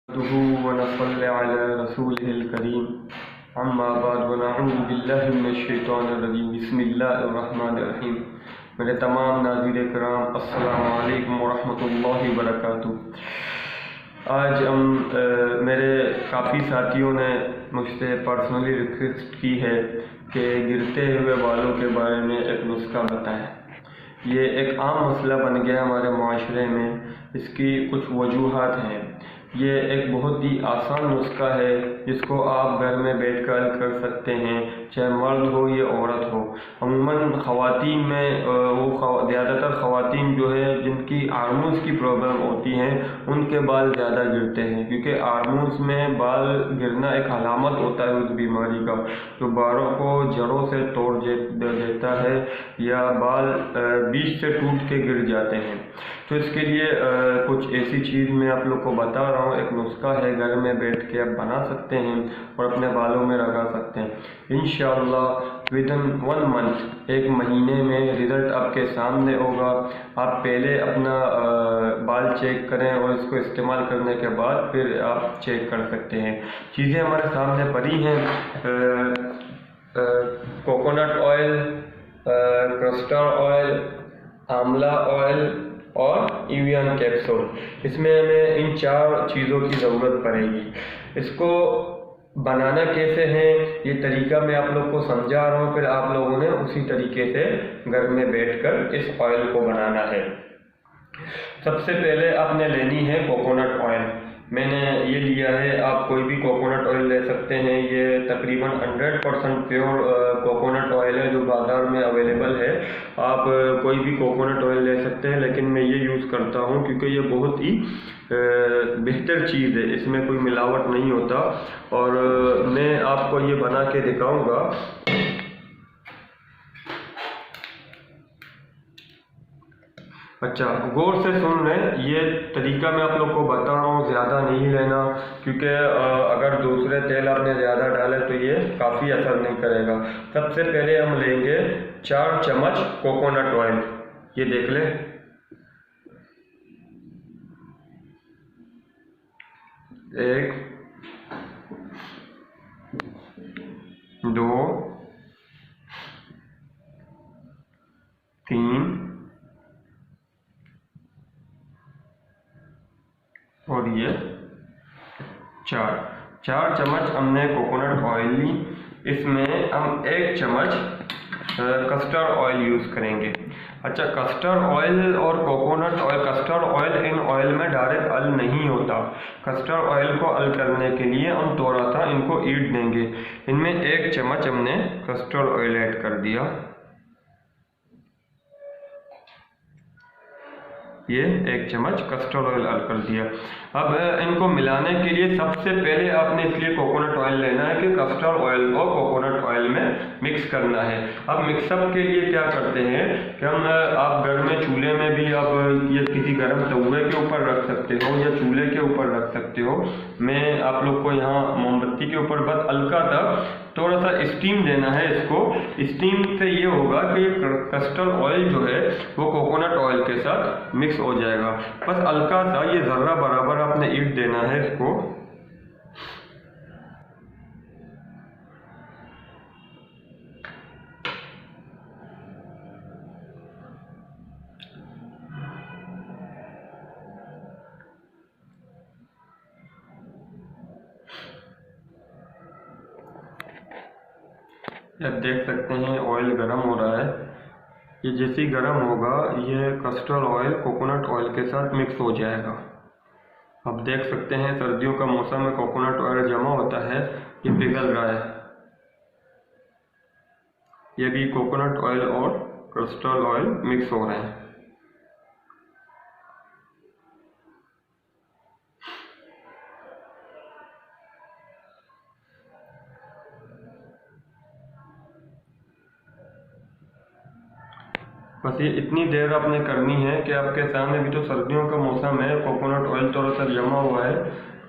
नहमदुहु व नसल्ली अला रसूलिहिल करीम अम्मा बाद व नऊज़ु बिल्लाहि मिनश शैतानिर रजीम बिस्मिल्लाहिर रहमानिर रहीम। मेरे तमाम नाज़रीन किराम अस्सलामु अलैकुम व रहमतुल्लाहि व बरकातुहू। आज मेरे काफ़ी साथियों ने मुझसे पर्सनली रिक्वेस्ट की है कि गिरते हुए बालों के बारे में एक नुस्खा बताएं। ये एक आम मसला बन गया हमारे माशरे में। इसकी कुछ वजूहात हैं। ये एक बहुत ही आसान नुस्खा है जिसको आप घर में बैठकर कर सकते हैं, चाहे मर्द हो या औरत हो। अमूमन ख़वातीन में ज़्यादातर ख़वातीन जो है जिनकी हार्मोन्स की प्रॉब्लम होती हैं उनके बाल ज़्यादा गिरते हैं, क्योंकि हार्मोन्स में बाल गिरना एक अलामत होता है उस बीमारी का, जो बालों को जड़ों से तोड़ देता है या बाल बीच से टूट के गिर जाते हैं। तो इसके लिए कुछ ऐसी चीज़ मैं आप लोग को बता रहा हूँ। एक नुस्खा है, घर में बैठ के आप बना सकते हैं और अपने बालों में लगा सकते हैं। इंशाअल्लाह विदिन 1 मंथ, 1 महीने में रिज़ल्ट आपके सामने होगा। आप पहले अपना बाल चेक करें और इसको इस्तेमाल करने के बाद फिर आप चेक कर सकते हैं। चीज़ें हमारे सामने पड़ी हैं। कोकोनट ऑयल, कैस्टर ऑयल, आंवला ऑयल और एवियन कैप्सूल। इसमें हमें इन 4 चीज़ों की ज़रूरत पड़ेगी। इसको बनाना कैसे है ये तरीका मैं आप लोग को समझा रहा हूँ, फिर आप लोगों ने उसी तरीके से घर में बैठकर इस ऑयल को बनाना है। सबसे पहले आपने लेनी है कोकोनट ऑयल। मैंने ये लिया है, आप कोई भी कोकोनट ऑयल ले सकते हैं। ये तकरीबन 100% प्योर कोकोनट ऑयल है जो बाज़ार में अवेलेबल है। आप कोई भी कोकोनट ऑयल ले सकते हैं, लेकिन मैं ये यूज़ करता हूँ क्योंकि ये बहुत ही बेहतर चीज़ है, इसमें कोई मिलावट नहीं होता। और मैं आपको ये बना के दिखाऊँगा। अच्छा, गौर से सुन लें, ये तरीका मैं आप लोग को बता रहा हूँ, ज़्यादा नहीं लेना, क्योंकि अगर दूसरे तेल आपने ज़्यादा डाले तो ये काफ़ी असर नहीं करेगा। सबसे पहले हम लेंगे 4 चम्मच कोकोनट ऑयल। ये देख लें, 1, 2, 3 और ये 4 चम्मच हमने कोकोनट ऑयल ली। इसमें हम 1 चम्मच कस्टर्ड ऑयल यूज़ करेंगे। अच्छा, कस्टर्ड ऑयल और coconut oil, custard oil in oil में डायरेक्ट अल नहीं होता। कस्टर्ड ऑयल को अल करने के लिए हम थोड़ा सा इनको ईट देंगे। इनमें 1 चम्मच हमने कस्टर्ड ऑयल ऐड कर दिया। ये 1 चम्मच कस्टर्ड ऑयल ऐड कर दिया। अब इनको मिलाने के लिए सबसे पहले आपने इसलिए कोकोनट ऑयल लेना है कि कस्टर्ड ऑयल को कोकोनट ऑयल में मिक्स करना है। अब मिक्सअप के लिए क्या करते हैं कि आप घर में चूल्हे में भी आप ये किसी गर्म तवे के ऊपर रख सकते हो या चूल्हे के ऊपर रख सकते हो। मैं आप लोग को यहाँ मोमबत्ती के ऊपर बस हल्का तक थोड़ा सा स्टीम देना है। इसको स्टीम से ये होगा कि कस्टर्ड ऑयल जो है वो कोकोनट ऑयल के साथ मिक्स हो जाएगा। बस हल्का सा ये ज़र्रा बराबर आपने ईट देना है इसको। आप देख सकते हैं ऑयल गर्म हो रहा है। ये जैसे ही गर्म होगा ये कस्टर्ड ऑयल कोकोनट ऑयल के साथ मिक्स हो जाएगा। आप देख सकते हैं सर्दियों का मौसम में कोकोनट ऑयल जमा होता है, ये पिघल रहा है। ये भी कोकोनट ऑयल और कस्टर्ड ऑयल मिक्स हो रहे हैं। बस ये इतनी देर आपने करनी है कि आपके सामने भी तो सर्दियों का मौसम है, कोकोनट ऑयल थोड़ा सा जमा हुआ है।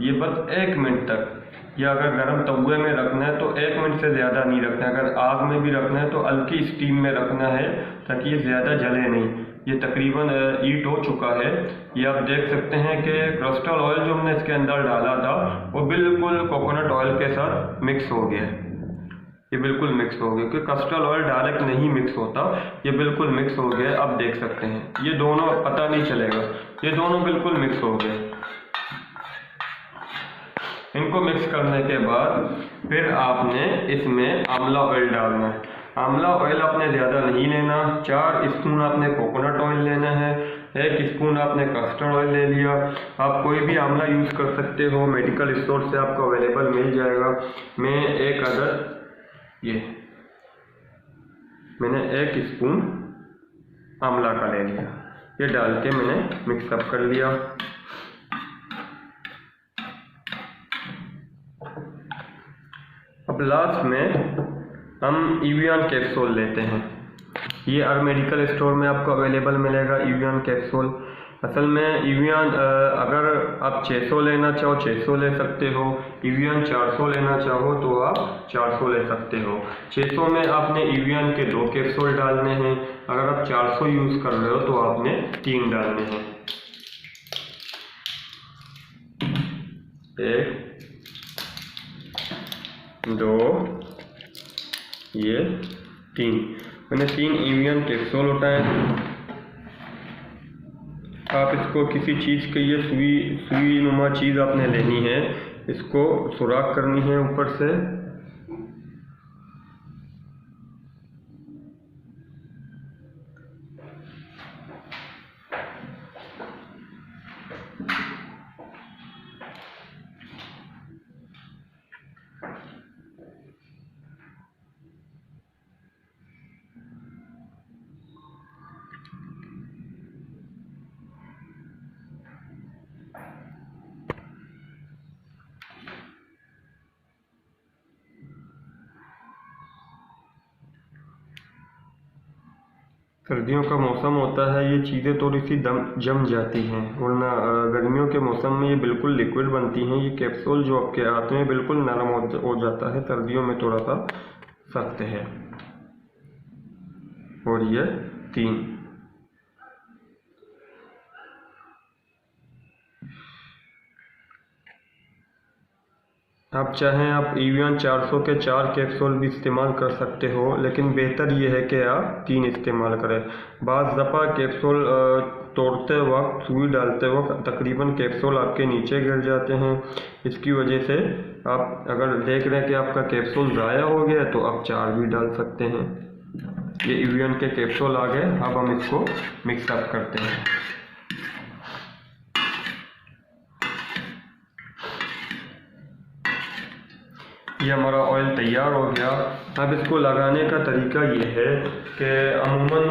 ये बस 1 मिनट तक, या अगर गर्म तवे में रखना है तो 1 मिनट से ज़्यादा नहीं रखना है। अगर आग में भी रखना है तो हल्की स्टीम में रखना है ताकि ये ज़्यादा जले नहीं। ये तकरीबन ईट हो चुका है। ये आप देख सकते हैं कि क्रस्टल ऑयल जो हमने इसके अंदर डाला था वो बिल्कुल कोकोनट ऑयल के साथ मिक्स हो गया। ये बिल्कुल मिक्स हो गया, क्योंकि क्रस्टल ऑयल डायरेक्ट नहीं मिक्स होता, ये बिल्कुल मिक्स हो गया। आप देख सकते हैं ये दोनों पता नहीं चलेगा, ये दोनों बिल्कुल मिक्स हो गए। इनको मिक्स करने के बाद फिर आपने इसमें आंवला ऑयल डालना है। आंवला ऑयल आपने ज़्यादा नहीं लेना, 4 स्पून आपने कोकोनट ऑयल लेना है, 1 स्पून आपने कस्टर्ड ऑयल ले लिया। आप कोई भी आंवला यूज़ कर सकते हो, मेडिकल स्टोर से आपको अवेलेबल मिल जाएगा। मैं एक अदद मैंने 1 स्पून आंवला का ले लिया, ये डाल के मैंने मिक्सअप कर लिया। अब लास्ट में हम इवियन कैप्सूल लेते हैं। ये हर मेडिकल स्टोर में आपको अवेलेबल मिलेगा इवियन कैप्सूल। असल में इवियन अगर आप 600 लेना चाहो 600 ले सकते हो, इवियन 400 लेना चाहो तो आप 400 ले सकते हो। 600 में आपने इवियन के 2 कैप्सूल डालने हैं, अगर आप 400 यूज़ कर रहे हो तो आपने 3 डालने हैं। 1 2 ये 3, मैंने 3 इवियन कैप्सूल उठाए। आप इसको किसी चीज़ के ये सुई नुमा चीज़ आपने लेनी है, इसको सुराख करनी है ऊपर से। सर्दियों का मौसम होता है, ये चीज़ें थोड़ी सी जम जाती हैं, वरना गर्मियों के मौसम में ये बिल्कुल लिक्विड बनती हैं। ये कैप्सूल जो आपके हाथ में बिल्कुल नरम हो जाता है, सर्दियों में थोड़ा सा सख्त है। और ये 3, आप चाहें आप इवियन 400 के 4 कैप्सूल भी इस्तेमाल कर सकते हो, लेकिन बेहतर ये है कि आप 3 इस्तेमाल करें। बाज़ दफ़ा कैप्सूल तोड़ते वक्त, सुई डालते वक्त तकरीबन कैप्सूल आपके नीचे गिर जाते हैं। इसकी वजह से आप अगर देख रहे हैं कि आपका कैप्सूल ज़ाया हो गया तो आप 4 भी डाल सकते हैं। ये इवियन के कैप्सूल आ गए। अब हम इसको मिक्सअप करते हैं। ये हमारा ऑयल तैयार हो गया। अब इसको लगाने का तरीका ये है कि अमूमन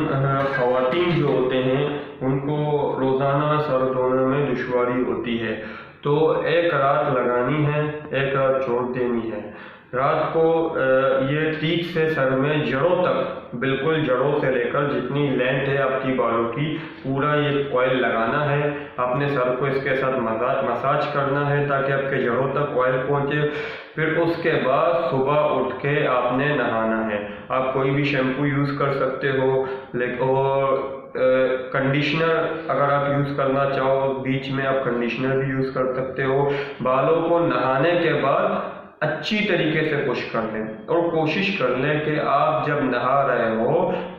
ख़वातीन जो होते हैं उनको रोज़ाना सर धोने में दुश्वारी होती है, तो एक रात लगानी है, एक रात छोड़ देनी है। रात को ये टीक से सर में जड़ों तक, बिल्कुल जड़ों से लेकर जितनी लेंथ है आपकी बालों की, पूरा ये ऑयल लगाना है। आपने सर को इसके साथ मसाज करना है ताकि आपके जड़ों तक ऑयल पहुँचे। फिर उसके बाद सुबह उठ के आपने नहाना है। आप कोई भी शैम्पू यूज़ कर सकते हो, और कंडीशनर अगर आप यूज़ करना चाहो बीच में आप कंडीशनर भी यूज़ कर सकते हो। बालों को नहाने के बाद अच्छी तरीके से पुश कर लें और कोशिश कर लें कि आप जब नहा रहे हो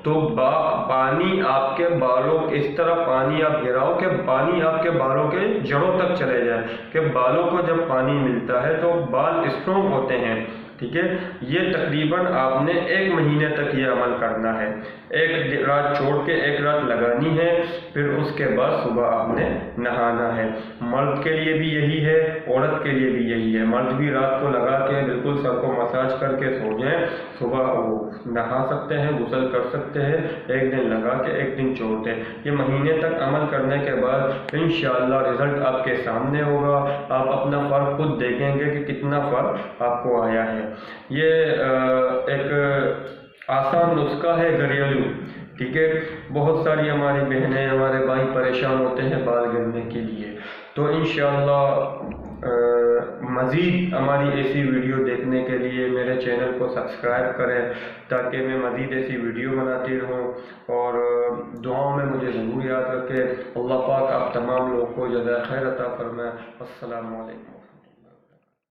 तो पानी आपके बालों, इस तरह पानी आप गिराओ कि पानी आपके बालों के जड़ों तक चले जाए, कि बालों को जब पानी मिलता है तो बाल स्ट्रॉन्ग होते हैं। ठीक है, ये तकरीबन आपने 1 महीने तक ये अमल करना है। एक रात छोड़ के एक रात लगानी है, फिर उसके बाद सुबह आपने नहाना है। मर्द के लिए भी यही है, औरत के लिए भी यही है। मर्द भी रात को लगा के बिल्कुल सर को मसाज करके सो जाए, सुबह वो नहा सकते हैं, गुस्ल कर सकते हैं। एक दिन लगा के एक दिन छोड़ दें। ये महीने तक अमल करने के बाद इंशाअल्लाह रिजल्ट आपके सामने होगा। आप अपना फ़र्क खुद देखेंगे कि कितना फ़र्क आपको आया है। ये एक आसान नुस्खा है घरेलू। ठीक है, बहुत सारी हमारी बहनें, हमारे भाई परेशान होते हैं बाल गिरने के लिए, तो इंशाअल्लाह मज़ीद हमारी ऐसी वीडियो देखने के लिए मेरे चैनल को सब्सक्राइब करें ताकि मैं मज़ीद ऐसी वीडियो बनाती रहूं। और दुआओं में मुझे ज़रूर याद रखें। अल्लाह पाक आप तमाम लोगों को जज़ाए खैर अता फरमाए। अस्सलामु अलैकुम।